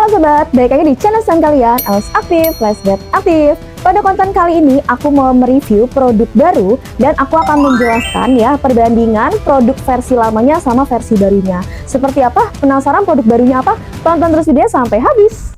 Halo sobat, balik lagi di channel kalian, Els Aktif, Flashback Aktif. Pada konten kali ini, aku mau mereview produk baru dan aku akan menjelaskan ya perbandingan produk versi lamanya sama versi barunya. Seperti apa? Penasaran produk barunya apa? Tonton terus video sampai habis.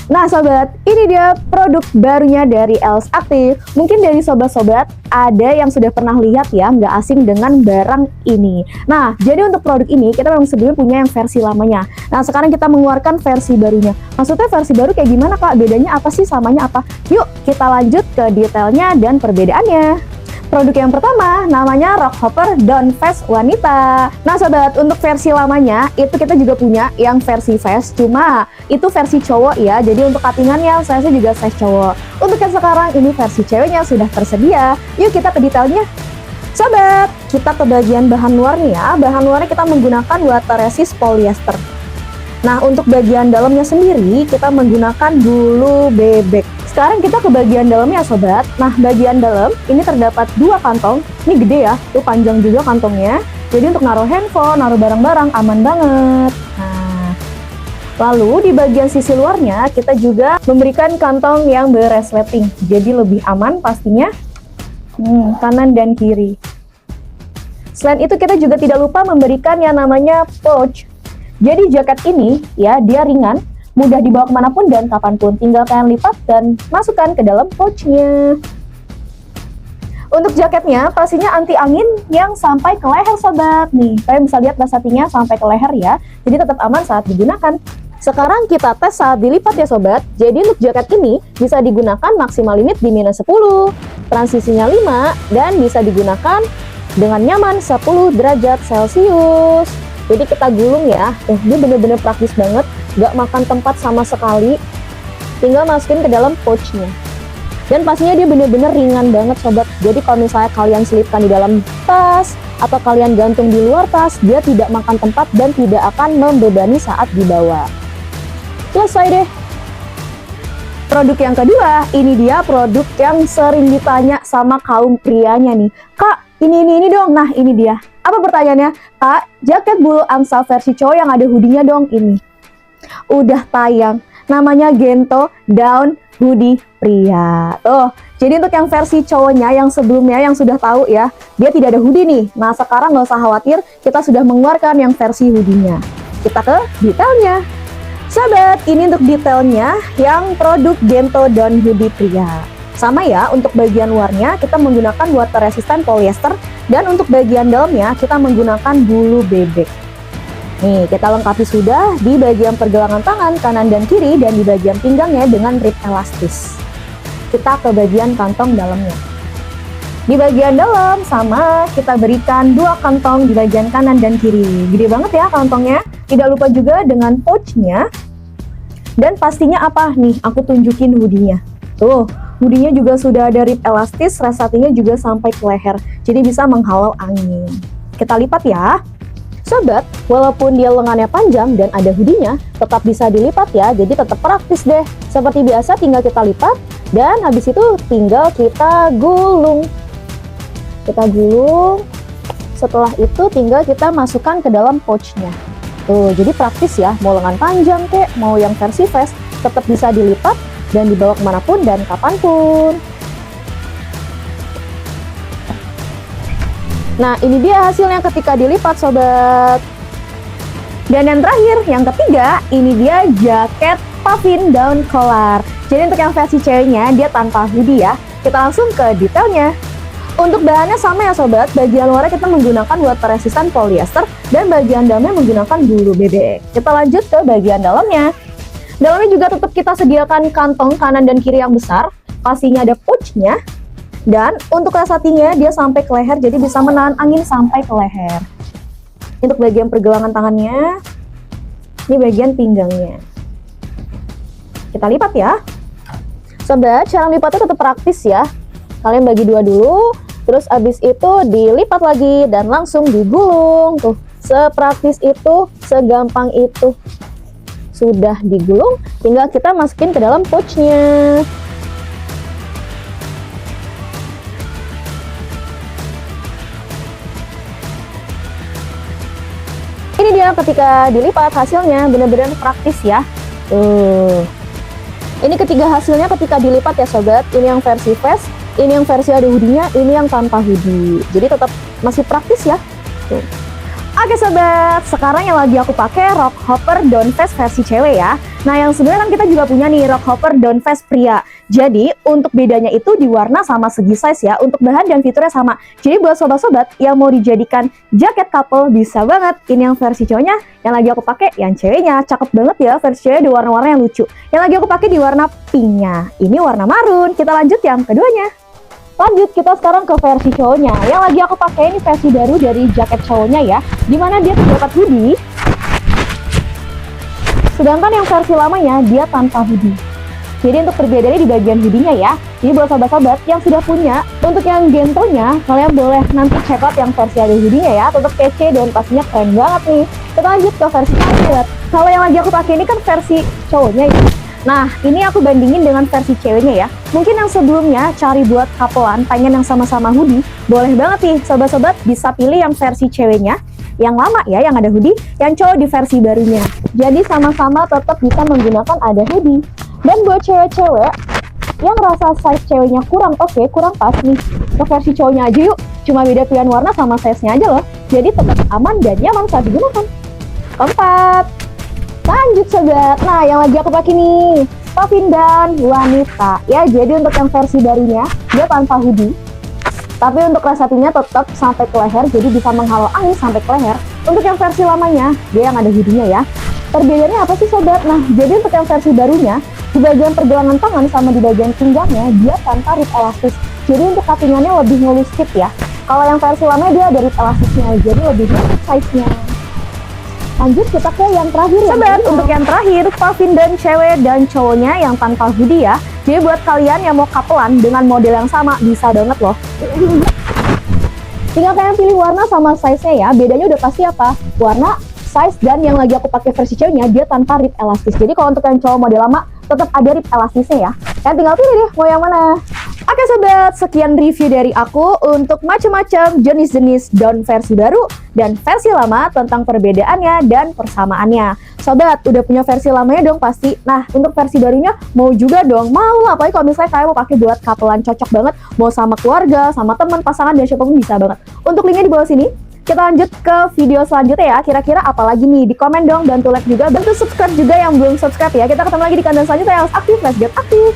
Nah sobat, ini dia produk barunya dari Els Aktif. Mungkin dari sobat-sobat ada yang sudah pernah lihat ya, nggak asing dengan barang ini. Nah, jadi untuk produk ini kita memang sebelumnya punya yang versi lamanya. Nah, sekarang kita mengeluarkan versi barunya. Maksudnya versi baru kayak gimana kak? Bedanya apa sih? Samanya apa? Yuk kita lanjut ke detailnya dan perbedaannya. Produk yang pertama namanya Rockhopper Down Vest Wanita. Nah sobat, untuk versi lamanya itu kita juga punya yang versi vest, cuma itu versi cowok ya. Jadi untuk cuttingannya saya juga size cowok. Untuk yang sekarang ini versi ceweknya sudah tersedia. Yuk kita ke detailnya. Sobat, kita ke bagian bahan luarnya ya. Bahan luarnya kita menggunakan water resist polyester. Nah untuk bagian dalamnya sendiri kita menggunakan bulu bebek. Sekarang kita ke bagian dalamnya sobat. Nah bagian dalam ini terdapat dua kantong. Ini gede ya, tuh panjang juga kantongnya. Jadi untuk naruh handphone, naruh barang-barang aman banget. Nah, lalu di bagian sisi luarnya kita juga memberikan kantong yang beresleting. Jadi lebih aman pastinya. Kanan dan kiri. Selain itu kita juga tidak lupa memberikan yang namanya pouch. Jadi jaket ini ya dia ringan, mudah dibawa kemanapun dan kapanpun. Tinggal kalian lipat dan masukkan ke dalam pouchnya. Untuk jaketnya pastinya anti angin yang sampai ke leher sobat. Nih kalian bisa lihat basatinya sampai ke leher ya. Jadi tetap aman saat digunakan. Sekarang kita tes saat dilipat ya sobat. Jadi untuk jaket ini bisa digunakan maksimal limit di -10, transisinya 5, dan bisa digunakan dengan nyaman 10 derajat Celcius. Jadi kita gulung ya, ini bener-bener praktis banget, gak makan tempat sama sekali. Tinggal masukin ke dalam pouchnya. Dan pastinya dia bener-bener ringan banget sobat. Jadi kalau misalnya kalian selipkan di dalam tas, atau kalian gantung di luar tas, dia tidak makan tempat dan tidak akan membebani saat dibawa. Selesai deh. Produk yang kedua, ini dia produk yang sering ditanya sama kaum prianya nih. Kak, ini dong. Nah ini dia. Apa pertanyaannya? Kak, jaket bulu angsa versi cowok yang ada hoodie-nya dong ini. Udah tayang. Namanya Gento Down Hoodie Pria. Tuh, jadi untuk yang versi cowoknya yang sebelumnya yang sudah tahu ya, dia tidak ada hoodie nih. Nah sekarang nggak usah khawatir, kita sudah mengeluarkan yang versi hoodie-nya. Kita ke detailnya. Sobat, ini untuk detailnya yang produk Gento Down Hoodie Pria. Sama ya, untuk bagian luarnya kita menggunakan water resistant polyester dan untuk bagian dalamnya kita menggunakan bulu bebek. Nih, kita lengkapi sudah di bagian pergelangan tangan kanan dan kiri dan di bagian pinggangnya dengan rib elastis. Kita ke bagian kantong dalamnya. Di bagian dalam sama kita berikan dua kantong di bagian kanan dan kiri. Gede banget ya kantongnya. Tidak lupa juga dengan pouchnya. Dan pastinya apa nih? Aku tunjukin hoodie-nya. Tuh, hoodie-nya juga sudah ada rib elastis, resletingnya juga sampai ke leher. Jadi bisa menghalau angin. Kita lipat ya. Sobat, walaupun dia lengannya panjang dan ada hoodie-nya, tetap bisa dilipat ya. Jadi tetap praktis deh. Seperti biasa tinggal kita lipat dan habis itu tinggal kita gulung. Kita gulung. Setelah itu tinggal kita masukkan ke dalam pouch-nya. Tuh, jadi praktis ya. Mau lengan panjang kek, mau yang versi vest, tetap bisa dilipat dan dibawa kemanapun dan kapanpun. Nah ini dia hasilnya ketika dilipat sobat. Dan yang terakhir, yang ketiga, ini dia jaket puffin down collar. Jadi untuk yang versi ceweknya dia tanpa hoodie ya. Kita langsung ke detailnya. Untuk bahannya sama ya sobat, bagian luarnya kita menggunakan water resistant polyester dan bagian dalamnya menggunakan bulu bebek. Kita lanjut ke bagian dalamnya. Dalamnya juga tetap kita sediakan kantong kanan dan kiri yang besar. Pastinya ada pouchnya. Dan untuk resletingnya dia sampai ke leher, jadi bisa menahan angin sampai ke leher. Untuk bagian pergelangan tangannya, ini bagian pinggangnya. Kita lipat ya. Sobat, cara lipatnya tetap praktis ya. Kalian bagi dua dulu, terus abis itu dilipat lagi dan langsung digulung. Tuh, sepraktis itu, segampang itu. Sudah digulung, tinggal kita masukin ke dalam pouchnya. Ini dia ketika dilipat hasilnya, benar-benar praktis ya. Ini ketiga hasilnya ketika dilipat ya sobat. Ini yang versi vest, ini yang versi ada hoodie-nya, ini yang tanpa hoodie. Jadi tetap masih praktis ya. Oke sobat, sekarang yang lagi aku pakai Rockhopper Down Vest versi cewek ya. Nah yang sebenarnya kan kita juga punya nih Rockhopper Down Vest pria. Jadi untuk bedanya itu di warna sama segi size ya. Untuk bahan dan fiturnya sama. Jadi buat sobat-sobat yang mau dijadikan jaket couple bisa banget. Ini yang versi cowoknya, yang lagi aku pakai yang ceweknya. Cakep banget ya, versi cewek di warna-warna yang lucu. Yang lagi aku pakai di warna pinknya. Ini warna marun. Kita lanjut yang keduanya. Lanjut kita sekarang ke versi cowoknya. Yang lagi aku pakai ini versi baru dari jaket cowoknya ya, dimana dia terdapat hoodie. Sedangkan yang versi lamanya dia tanpa hoodie. Jadi untuk perbedaannya di bagian hoodie-nya ya. Jadi buat sobat-sobat yang sudah punya, untuk yang gentonya kalian boleh nanti check out yang versi ada hoodie-nya ya. Tetap kece dan pastinya keren banget nih. Kita lanjut ke versi cowok. Kalau yang lagi aku pakai ini kan versi cowoknya ya. Nah, ini aku bandingin dengan versi ceweknya ya. Mungkin yang sebelumnya cari buat couplean, pengen yang sama-sama hoodie, boleh banget nih sobat-sobat bisa pilih yang versi ceweknya, yang lama ya, yang ada hoodie, yang cowok di versi barunya. Jadi sama-sama tetap bisa menggunakan ada hoodie. Dan buat cewek-cewek yang rasa size ceweknya kurang oke, kurang pas nih, ke versi cowoknya aja yuk. Cuma beda pilihan warna sama size-nya aja loh. Jadi tetap aman dan nyaman saat digunakan. Keempat. Lanjut sobat, nah yang lagi aku pakai nih Pavin dan wanita ya. Jadi untuk yang versi barunya dia tanpa hoodie, tapi untuk resetinya tetap sampai ke leher, jadi bisa menghalau angin sampai ke leher. Untuk yang versi lamanya dia yang ada hoodie-nya ya. Perbedaannya apa sih sobat? Nah jadi untuk yang versi barunya di bagian pergelangan tangan sama di bagian pinggangnya dia tanpa rib elastis, jadi untuk cuttingannya lebih ngelus fit ya. Kalau yang versi lamanya dia ada rib elastisnya, jadi lebih besar size-nya. Lanjut kita ke yang terakhir sobat. Untuk yang terakhir Pavin dan cewek dan cowoknya yang tanpa hoodie ya. Jadi buat kalian yang mau couplean dengan model yang sama bisa banget loh. Tinggal kalian pilih warna sama size-nya ya. Bedanya udah pasti apa? Warna, size, dan yang lagi aku pakai versi ceweknya dia tanpa rib elastis. Jadi kalau untuk yang cowok model lama tetap ada rib elastisnya ya. Kalian tinggal pilih deh mau yang mana. Oke sobat, sekian review dari aku untuk macam-macam jenis-jenis down versi baru dan versi lama tentang perbedaannya dan persamaannya. Sobat, udah punya versi lamanya dong pasti. Nah, untuk versi barunya mau juga dong. Mau lah, apalagi kalau misalnya kalian mau pakai buat couplean, cocok banget. Mau sama keluarga, sama teman, pasangan, dan siapapun bisa banget. Untuk linknya di bawah sini. Kita lanjut ke video selanjutnya ya. Kira-kira apa lagi nih? Di komen dong, bantu like juga, bantu subscribe juga yang belum subscribe ya. Kita ketemu lagi di konten selanjutnya yang aktif, let's get aktif.